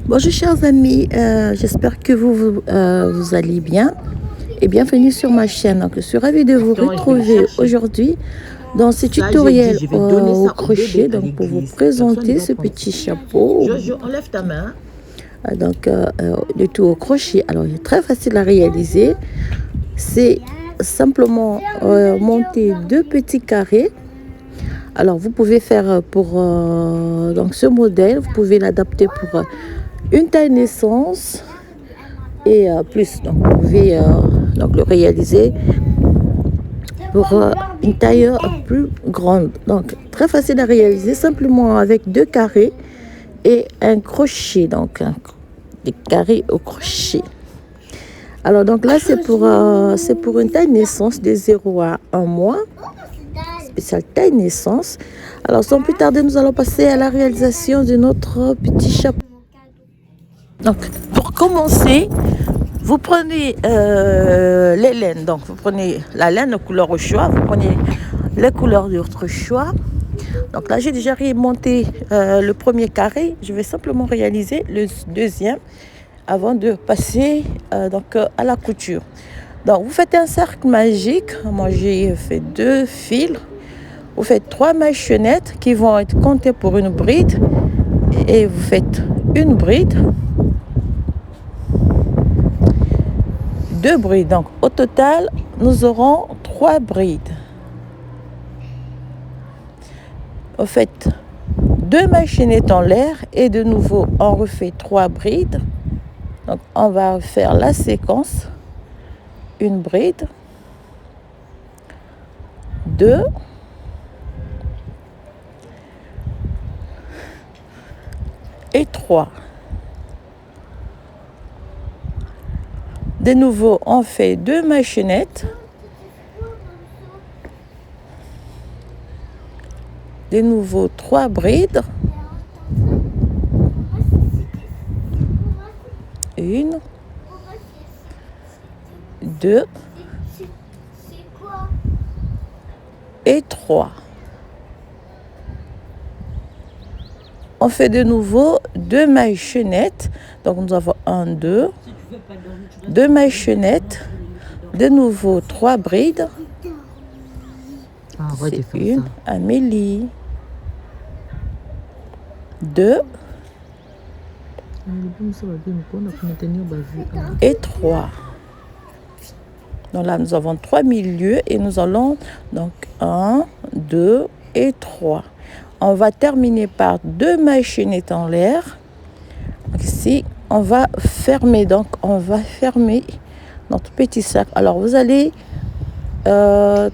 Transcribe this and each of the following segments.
Bonjour chers amis, j'espère que vous allez bien et bienvenue sur ma chaîne. Donc, je suis ravie de vous retrouver aujourd'hui dans ce tutoriel au crochet, donc pour vous présenter ce petit chapeau. Enlève ta main. Donc le tout au crochet. Alors il est très facile à réaliser. C'est simplement monter deux petits carrés. Alors vous pouvez faire pour donc ce modèle, vous pouvez l'adapter pour une taille naissance et plus. Donc vous pouvez donc le réaliser pour une taille plus grande. Donc très facile à réaliser, simplement avec deux carrés et un crochet. Donc des carrés au crochet. Alors donc là c'est pour une taille naissance de 0 à 1 mois. Spéciale taille naissance. Alors sans plus tarder, nous allons passer à la réalisation de notre petit chapeau. Donc pour commencer, vous prenez les laines. Donc vous prenez la laine couleur au choix, vous prenez les couleurs de votre choix. Donc là j'ai déjà remonté le premier carré. Je vais simplement réaliser le deuxième avant de passer donc à la couture. Donc vous faites un cercle magique. Moi j'ai fait 2 fils. Vous faites 3 mailles chaînettes qui vont être comptées pour une bride et vous faites une bride, 2 brides. Donc au total nous aurons 3 brides. Vous faites 2 mailles chaînettes en l'air et de nouveau on refait 3 brides. Donc on va faire la séquence, une bride, 2, et 3. De nouveau, on fait 2 mailles chaînettes. De nouveau, 3 brides. 1, 2 et 3. On fait de nouveau 2 mailles chaînettes. Donc nous avons 1, 2, 2 mailles chaînettes, de nouveau 3 brides. C'est une Amélie, 2 et 3. Donc là nous avons 3 milieux et nous allons donc 1, 2 et 3. On va terminer par 2 mailles chaînettes en l'air. Ici, on va fermer. Donc, on va fermer notre petit cercle. Alors, vous allez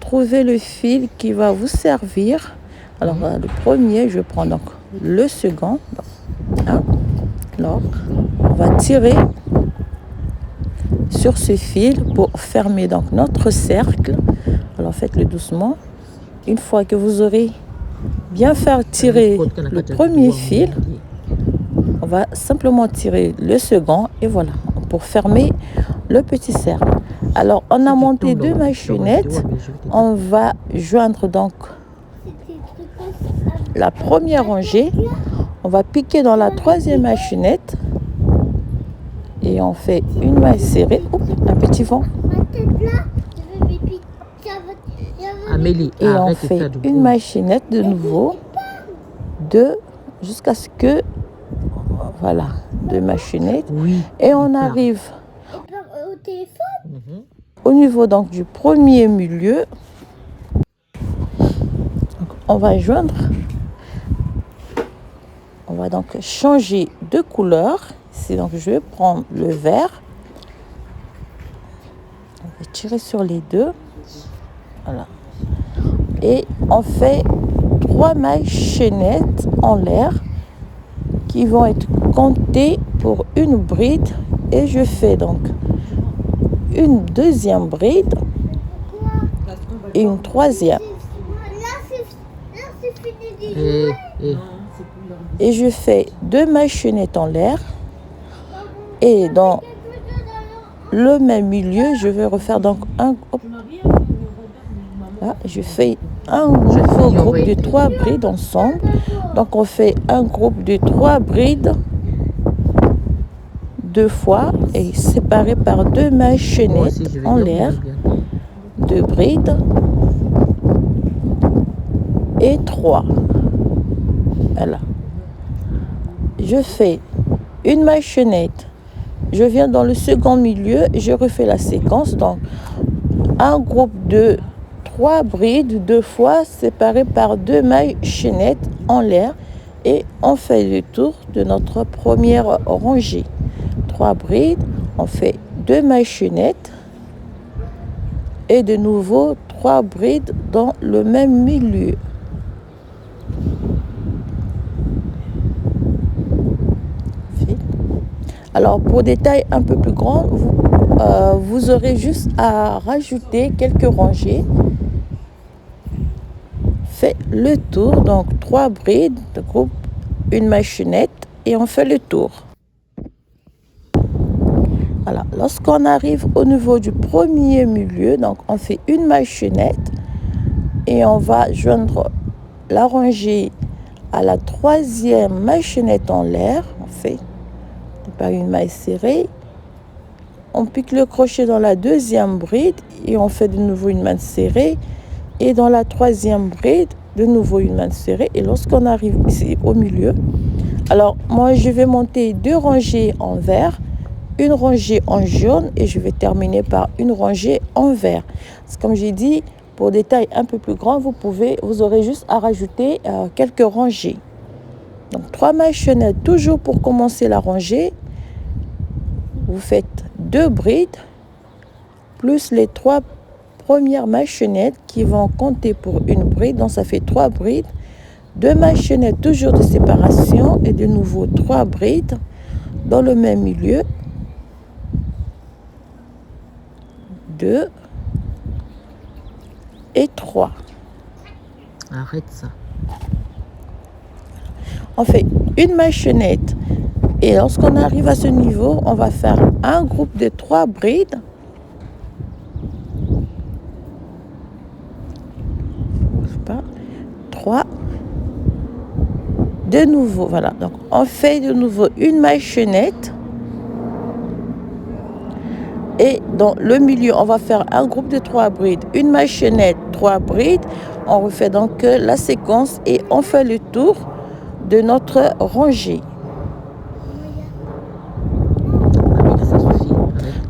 trouver le fil qui va vous servir. Alors, le premier, je prends donc le second. Hein. Alors, on va tirer sur ce fil pour fermer donc notre cercle. Alors, faites-le doucement. Une fois que vous aurez bien faire tirer le premier fil, on va simplement tirer le second et voilà, pour fermer le petit cercle. Alors on a monté 2 mailles chaînettes, on va joindre donc la première rangée, on va piquer dans la 3e maille chaînette et on fait une maille serrée. Oups, un petit vent. Amélie, et on fait une maille chaînette de nouveau, 2 jusqu'à ce que voilà, 2 mailles chaînettes. Oui, et on arrive au niveau donc du premier milieu. Donc, on va joindre, on va donc changer de couleur. Ici donc je prends le vert, on va tirer sur les 2, voilà, et on fait 3 mailles chaînettes en l'air qui vont être comptées pour une bride et je fais donc une 2e bride et une 3e et je fais 2 mailles chaînettes en l'air et dans le même milieu je vais refaire donc un là, je fais un nouveau groupe de 3 brides ensemble. Donc on fait un groupe de 3 brides 2 fois et séparé par 2 mailles chaînettes en l'air, 2 brides et 3. Voilà. Je fais une maille chaînette, je viens dans le second milieu et je refais la séquence. Donc un groupe de 3 brides 2 fois séparées par 2 mailles chaînettes en l'air et on fait le tour de notre première rangée. 3 brides, on fait 2 mailles chaînettes et de nouveau 3 brides dans le même milieu. Alors pour des tailles un peu plus grandes, vous aurez juste à rajouter quelques rangées. Fait le tour, donc 3 brides de groupe, une maille chaînette et on fait le tour. Voilà, lorsqu'on arrive au niveau du premier milieu, donc on fait une maille chaînette et on va joindre la rangée à la 3e maille chaînette en l'air. On fait par une maille serrée, on pique le crochet dans la 2e bride et on fait de nouveau une maille serrée et dans la 3e bride de nouveau une maille serrée. Et lorsqu'on arrive ici au milieu, alors moi je vais monter 2 rangées en vert, une rangée en jaune et je vais terminer par une rangée en vert. Comme j'ai dit, pour des tailles un peu plus grandes, vous aurez juste à rajouter quelques rangées. Donc 3 mailles chaînettes toujours pour commencer la rangée. Vous faites 2 brides plus les 3 premières mailles chaînettes qui vont compter pour une bride. Donc ça fait 3 brides, 2 mailles chaînettes toujours de séparation et de nouveau 3 brides dans le même milieu. 2 et 3. Arrête ça. On fait une maille chaînette et lorsqu'on arrive à ce niveau, on va faire un groupe de 3 brides. Pas 3. De nouveau, voilà. Donc on fait de nouveau une maille chaînette. Et dans le milieu, on va faire un groupe de 3 brides, une maille chaînette, 3 brides. On refait donc la séquence et on fait le tour de notre rangée. Ça suffit.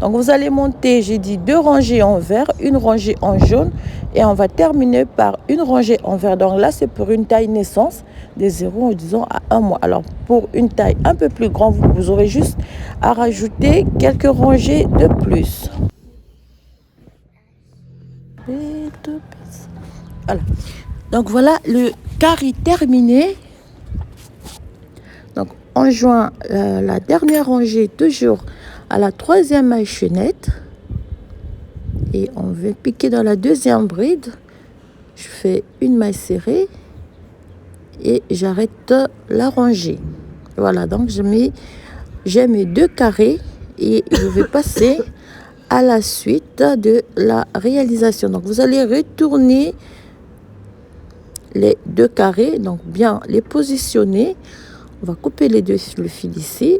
Donc vous allez monter, j'ai dit 2 rangées en vert, une rangée en jaune et on va terminer par une rangée en vert. Donc là, c'est pour une taille naissance de 0, disons, à 1 mois. Alors pour une taille un peu plus grande, vous aurez juste à rajouter quelques rangées de plus. Voilà. Donc voilà le carré terminé. Donc on joint la dernière rangée toujours à la 3e maille chaînette et on va piquer dans la 2e bride. Je fais une maille serrée et j'arrête la rangée. Voilà, donc j'ai mes 2 carrés et je vais passer à la suite de la réalisation. Donc vous allez retourner les 2 carrés, donc bien les positionner. On va couper le fil ici.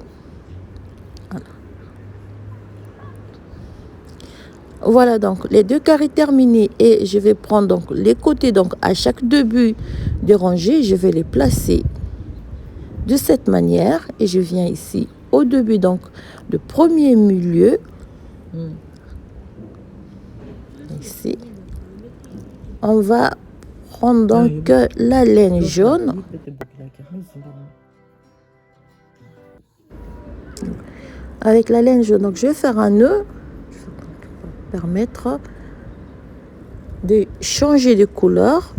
Voilà donc les 2 carrés terminés et je vais prendre donc les côtés, donc à chaque début de rangée, je vais les placer de cette manière et je viens ici au début donc de premier milieu. Ici, on va prendre donc la laine jaune. Avec la laine jaune, donc je vais faire un nœud. Permettre de changer de couleur.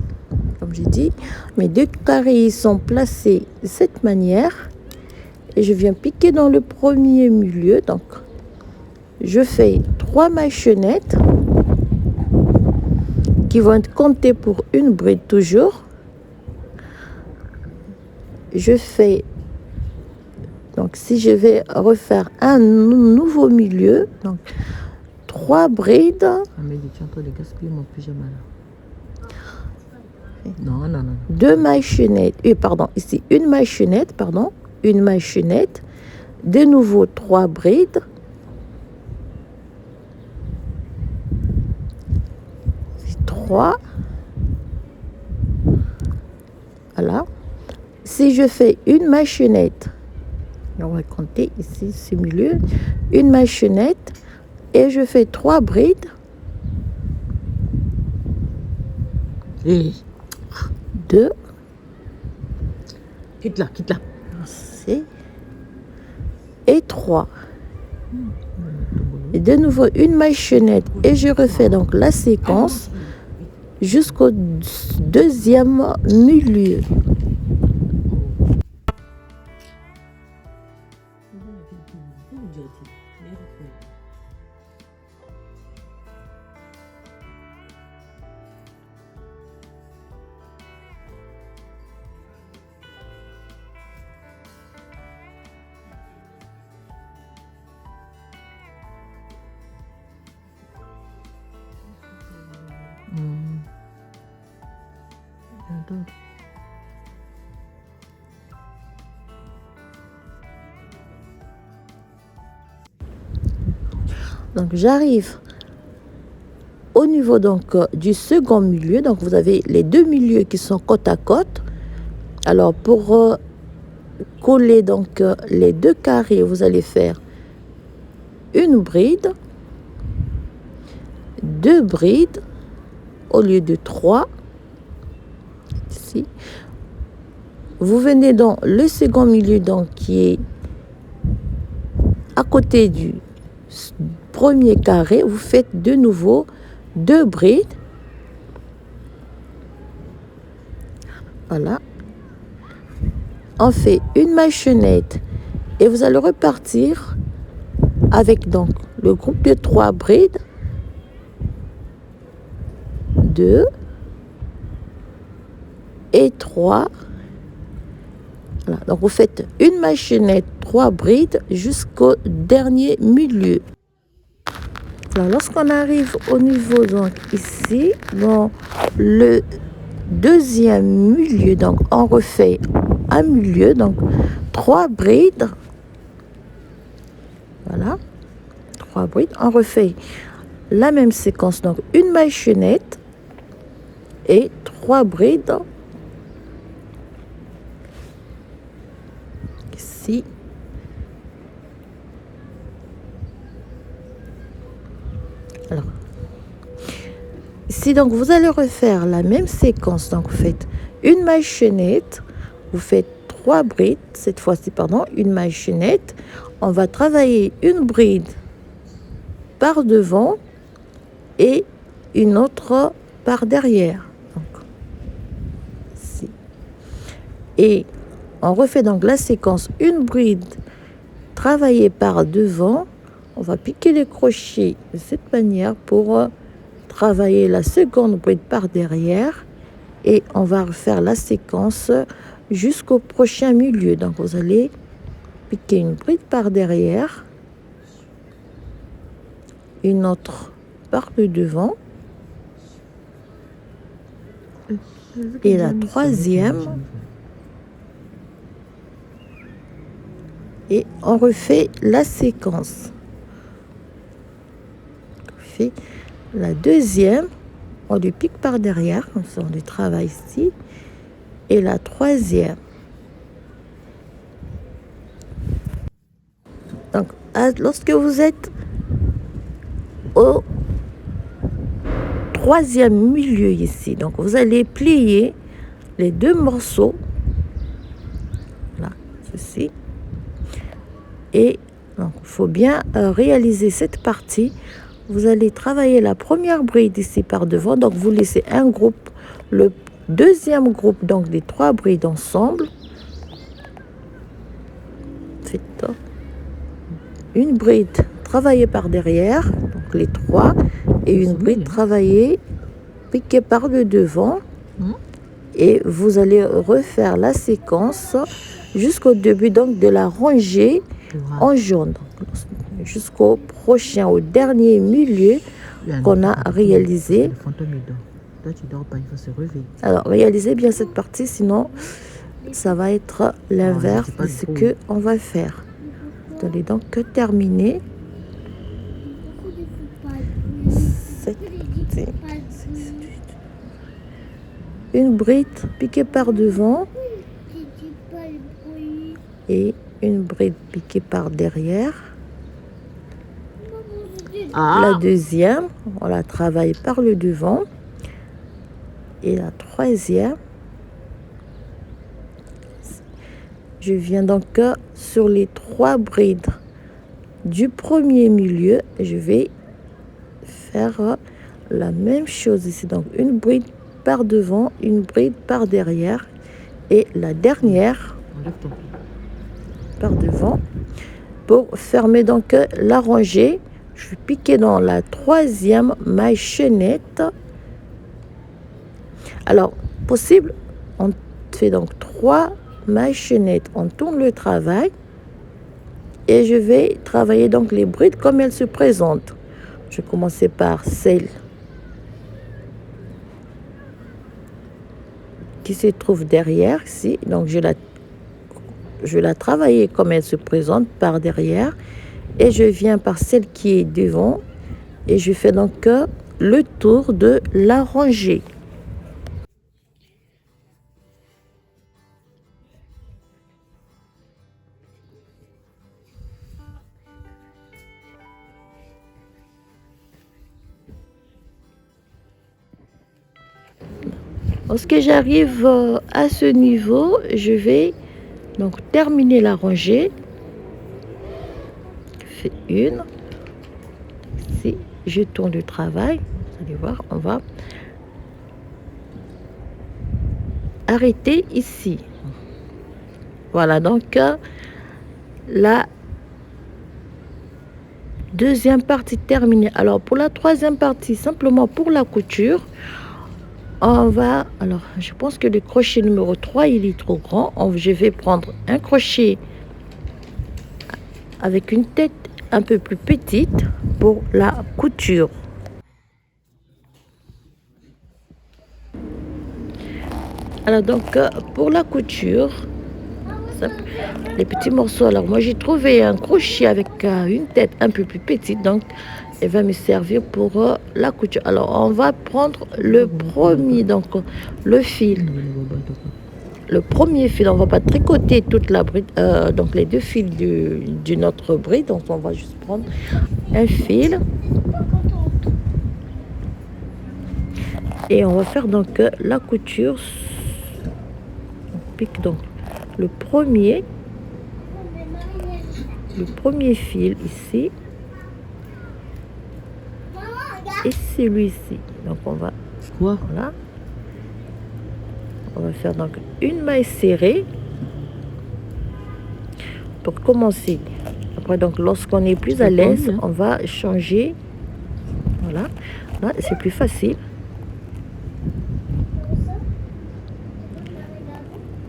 Comme j'ai dit, mes 2 carrés sont placés de cette manière et je viens piquer dans le premier milieu. Donc je fais 3 mailles chaînettes qui vont être comptées pour une bride toujours. Je fais, donc si je vais refaire un nouveau milieu, donc 3 brides. Amélie, tu es en train de gaspiller mon pyjama là. Non, non, non. Deux mailles chaînettes, pardon, ici une maille chaînette, pardon, une maille chaînette, de nouveau 3 brides, trois, voilà. Si je fais une maille chaînette, on va compter ici, c'est milieu, une maille chaînette et je fais 3 brides, Et 2, quitte-la, quitte-la. et 3. Et de nouveau une maille chaînette et je refais donc la séquence jusqu'au deuxième milieu. Donc j'arrive au niveau donc du second milieu. Donc vous avez les deux milieux qui sont côte à côte. Alors pour coller donc les deux carrés, vous allez faire une bride, 2 brides au lieu de 3. Ici. Vous venez dans le second milieu donc qui est à côté du premier carré, vous faites de nouveau 2 brides. Voilà. On fait une maille chaînette et vous allez repartir avec donc le groupe de 3 brides. 2 et 3. Voilà. Donc vous faites une maille chaînette, 3 brides jusqu'au dernier milieu. Alors lorsqu'on arrive au niveau donc ici dans le deuxième milieu, donc on refait un milieu, donc 3 brides. Voilà, 3 brides. On refait la même séquence, donc une maille chaînette et 3 brides ici. Alors, ici, donc, vous allez refaire la même séquence. Donc, vous faites une maille chaînette, vous faites 3 brides, cette fois-ci, pardon, une maille chaînette. On va travailler une bride par devant et une autre par derrière. Donc, ici. Et on refait donc la séquence, une bride travaillée par devant. On va piquer les crochets de cette manière pour travailler la seconde bride par derrière et on va refaire la séquence jusqu'au prochain milieu. Donc vous allez piquer une bride par derrière, une autre par le devant et la troisième, et on refait la séquence. On fait la deuxième, on le pique par derrière, comme ça on le travaille ici, et la troisième. Donc lorsque vous êtes au troisième milieu ici, donc vous allez plier les 2 morceaux, là, ceci, et donc il faut bien réaliser cette partie. Vous allez travailler la première bride ici par devant, donc vous laissez un groupe, le deuxième groupe, donc les 3 brides ensemble. Faites une bride travaillée par derrière, donc les 3, et une bride travaillée, piquée par le devant. Et vous allez refaire la séquence jusqu'au début donc de la rangée en jaune, jusqu'au prochain, au dernier milieu qu'on a réalisé. Toi, tu dors pas, il faut se réveiller. Alors, réalisez bien cette partie, sinon ça va être l'inverse c'est pas de ce drôle. qu'on va faire. Vous allez donc terminer cette partie. Une bride piquée par devant et une bride piquée par derrière. La deuxième, on la travaille par le devant. Et la troisième, je viens donc sur les 3 brides du premier milieu. Je vais faire la même chose ici. Donc une bride par devant, une bride par derrière. Et la dernière par devant. Pour fermer donc la rangée, je vais piquer dans la 3e maille chaînette. Alors, possible, on fait donc 3 mailles chaînettes. On tourne le travail et je vais travailler donc les brides comme elles se présentent. Je vais commencer par celle qui se trouve derrière ici. Donc, je vais la travailler comme elle se présente par derrière. Et je viens par celle qui est devant. Et je fais donc le tour de la rangée. Lorsque j'arrive à ce niveau, je vais donc terminer la rangée. Je fais une. Ici, je tourne le travail. Vous allez voir, on va arrêter ici. Voilà, donc la deuxième partie terminée. Alors, pour la troisième partie, simplement pour la couture, on va, alors je pense que le crochet numéro 3 il est trop grand. Je vais prendre un crochet avec une tête un peu plus petite pour la couture. Alors donc pour la couture, les petits morceaux, alors moi j'ai trouvé un crochet avec une tête un peu plus petite, donc elle va me servir pour la couture. Alors on va prendre le premier, donc le fil. Le premier fil, on va pas tricoter toute la bride, donc les 2 fils d'une autre bride, donc on va juste prendre un fil. Et on va faire donc la couture. On pique donc le premier fil ici. Et celui-ci. Donc on va... Quoi? Voilà. On va faire donc une maille serrée pour commencer. Après, donc, lorsqu'on est plus à l'aise, on va changer. Voilà. Là, c'est plus facile.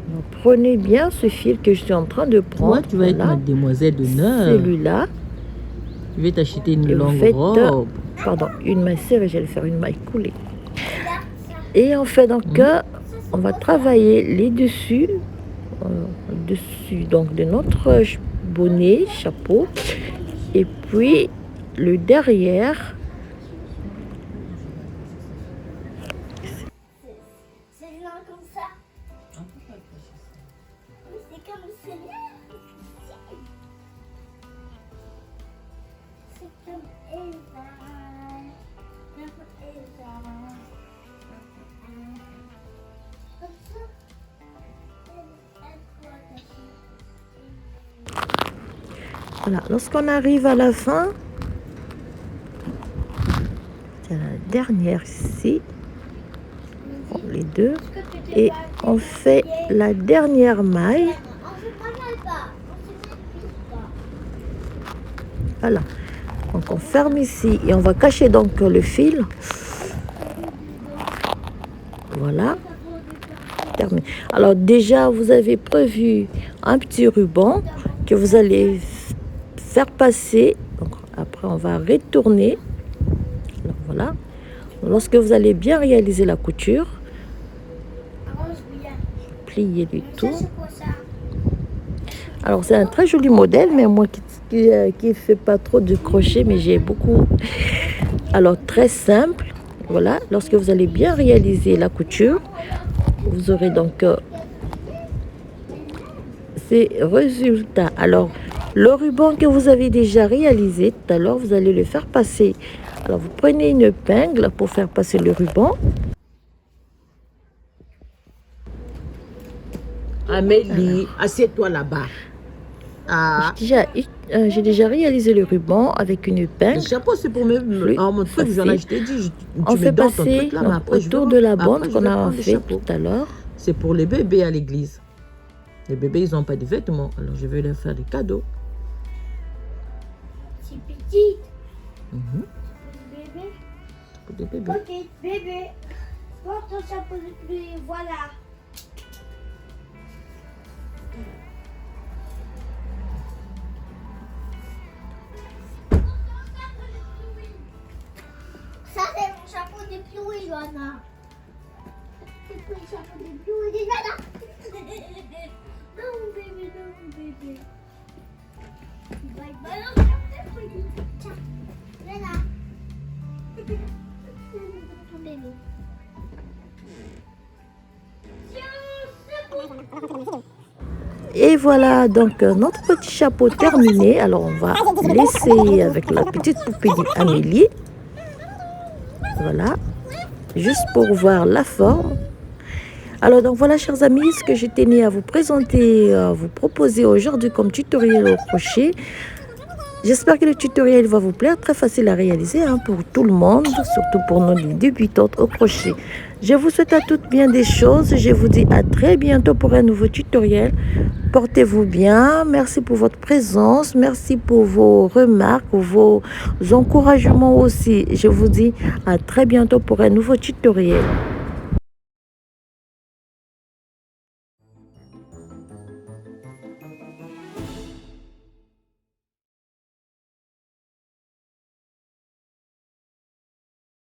Donc, prenez bien ce fil que je suis en train de prendre. Toi, tu vas être mademoiselle d'honneur. Celui-là. Je vais t'acheter une longue robe. Pardon, une maille serrée, j'allais faire une maille coulée. Et on fait donc, on va travailler les dessus, donc de notre bonnet, chapeau, et puis le derrière. C'est comme ça. C'est comme celle-là. C'est comme Eva. Comme Eva. Comme ça. Voilà, lorsqu'on arrive à la fin, c'est la dernière ici, on prend les 2, et on fait la dernière maille. Voilà, donc on ferme ici et on va cacher donc le fil. Voilà, terminé. Alors déjà, vous avez prévu un petit ruban que vous allez faire passer. Donc après, on va retourner. Alors voilà, lorsque vous allez bien réaliser la couture, Arrange bien. pliez du Ça, tout. c'est quoi ça? Alors c'est un très joli modèle, mais moi qui fait pas trop de crochet, mais j'ai beaucoup. Alors très simple, voilà. Lorsque vous allez bien réaliser la couture, vous aurez donc ces résultats. Alors le ruban que vous avez déjà réalisé tout à l'heure, vous allez le faire passer. Alors vous prenez une épingle pour faire passer le ruban. Amélie, assieds-toi là-bas. Ah, J'ai déjà réalisé le ruban avec une le épingle. chapeau, c'est pour me. Oui, Oh, mon truc, facile. je t'ai dit, On tu fait mets dans ton passer truc là, mais donc, après, autour de la après, bande je qu'on vais a prendre le fait chapeau. tout à l'heure. C'est pour les bébés à l'église. Les bébés, ils n'ont pas de vêtements. Alors, je vais leur faire des cadeaux. C'est petit. Mhm. Bébé. Pour des bébés. Ok, bébé. Porte ton chapeau de pluie. Voilà. Ça, c'est mon chapeau de pluie, Johanna. C'est pour le chapeau de pluie, Johanna. Non, bébé, non, bébé. Bye bye, non, chapeau de pluie. Tiens, Johanna. Bébé. Tiens, c'est bon. Et voilà donc notre petit chapeau terminé. Alors on va laisser avec la petite poupée d'Amélie. Voilà, juste pour voir la forme. Alors donc voilà chers amis, ce que je tenais à vous présenter, à vous proposer aujourd'hui comme tutoriel au crochet. J'espère que le tutoriel va vous plaire, très facile à réaliser pour tout le monde, surtout pour nos débutantes au crochet. Je vous souhaite à toutes bien des choses, je vous dis à très bientôt pour un nouveau tutoriel. Portez-vous bien, merci pour votre présence, merci pour vos remarques, vos encouragements aussi. Je vous dis à très bientôt pour un nouveau tutoriel.